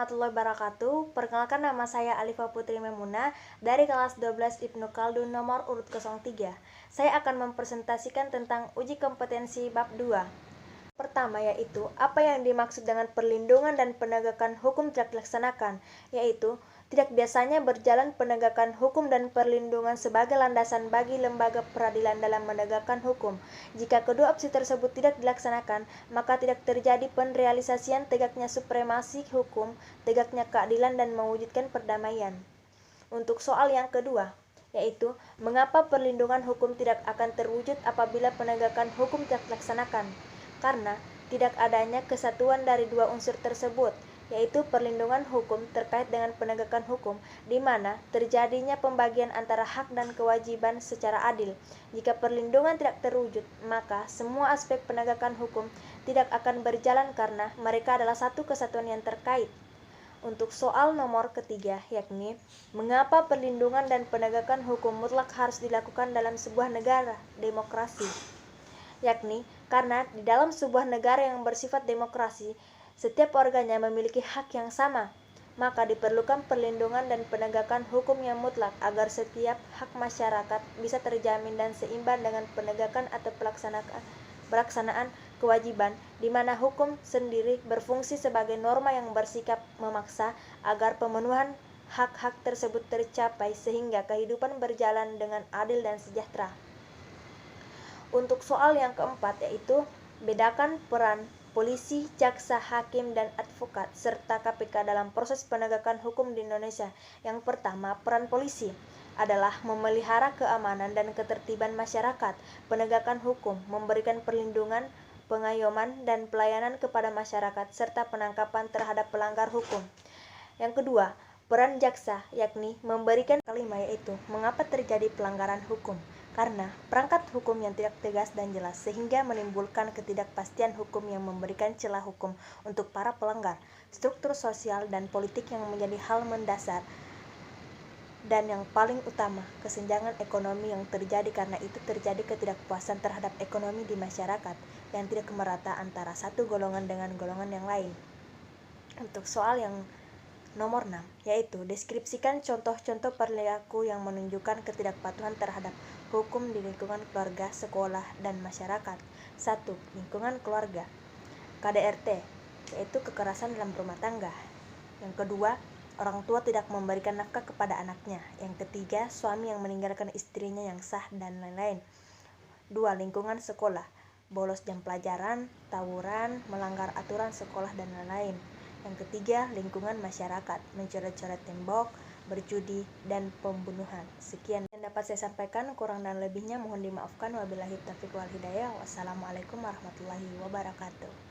warahmatullahi wabarakatuh. Perkenalkan, nama saya Alifa Putri Memuna dari kelas 12 Ibnu Khaldun nomor urut 03. Saya akan mempresentasikan tentang uji kompetensi bab 2. Pertama yaitu apa yang dimaksud dengan perlindungan dan penegakan hukum tidak dilaksanakan, yaitu tidak biasanya berjalan penegakan hukum dan perlindungan sebagai landasan bagi lembaga peradilan dalam menegakkan hukum. Jika kedua opsi tersebut tidak dilaksanakan, maka tidak terjadi penrealisasian tegaknya supremasi hukum, tegaknya keadilan dan mewujudkan perdamaian. Untuk soal yang kedua, yaitu mengapa perlindungan hukum tidak akan terwujud apabila penegakan hukum tidak dilaksanakan? Karena tidak adanya kesatuan dari dua unsur tersebut, yaitu perlindungan hukum terkait dengan penegakan hukum, di mana terjadinya pembagian antara hak dan kewajiban secara adil. Jika perlindungan tidak terwujud, maka semua aspek penegakan hukum tidak akan berjalan karena mereka adalah satu kesatuan yang terkait. Untuk soal nomor ketiga, yakni mengapa perlindungan dan penegakan hukum mutlak harus dilakukan dalam sebuah negara demokrasi? Yakni karena di dalam sebuah negara yang bersifat demokrasi, setiap warganya memiliki hak yang sama, maka diperlukan perlindungan dan penegakan hukum yang mutlak agar setiap hak masyarakat bisa terjamin dan seimbang dengan penegakan atau pelaksanaan kewajiban, di mana hukum sendiri berfungsi sebagai norma yang bersikap memaksa agar pemenuhan hak-hak tersebut tercapai sehingga kehidupan berjalan dengan adil dan sejahtera. Untuk soal yang keempat yaitu bedakan peran polisi, jaksa, hakim, dan advokat, serta KPK dalam proses penegakan hukum di Indonesia. Yang pertama, peran polisi adalah memelihara keamanan dan ketertiban masyarakat, penegakan hukum, memberikan perlindungan, pengayoman, dan pelayanan kepada masyarakat, serta penangkapan terhadap pelanggar hukum. Yang kedua, peran jaksa, yakni memberikan kelima yaitu mengapa terjadi pelanggaran hukum. Karena perangkat hukum yang tidak tegas dan jelas sehingga menimbulkan ketidakpastian hukum yang memberikan celah hukum untuk para pelanggar, struktur sosial dan politik yang menjadi hal mendasar, dan yang paling utama, kesenjangan ekonomi yang terjadi karena itu terjadi ketidakpuasan terhadap ekonomi di masyarakat yang tidak merata antara satu golongan dengan golongan yang lain. Untuk soal yang nomor 6, yaitu deskripsikan contoh-contoh perilaku yang menunjukkan ketidakpatuhan terhadap hukum di lingkungan keluarga, sekolah, dan masyarakat. 1. Lingkungan keluarga. KDRT, yaitu kekerasan dalam rumah tangga. Yang kedua, orang tua tidak memberikan nafkah kepada anaknya. Yang ketiga, suami yang meninggalkan istrinya yang sah, dan lain-lain. 2. Lingkungan sekolah. Bolos jam pelajaran, tawuran, melanggar aturan sekolah, dan lain-lain. Yang ketiga, lingkungan masyarakat, mencoret-coret tembok, berjudi, dan pembunuhan. Sekian yang dapat saya sampaikan, kurang dan lebihnya mohon dimaafkan. Wabillahi taufiq wal hidayah. Wassalamualaikum warahmatullahi wabarakatuh.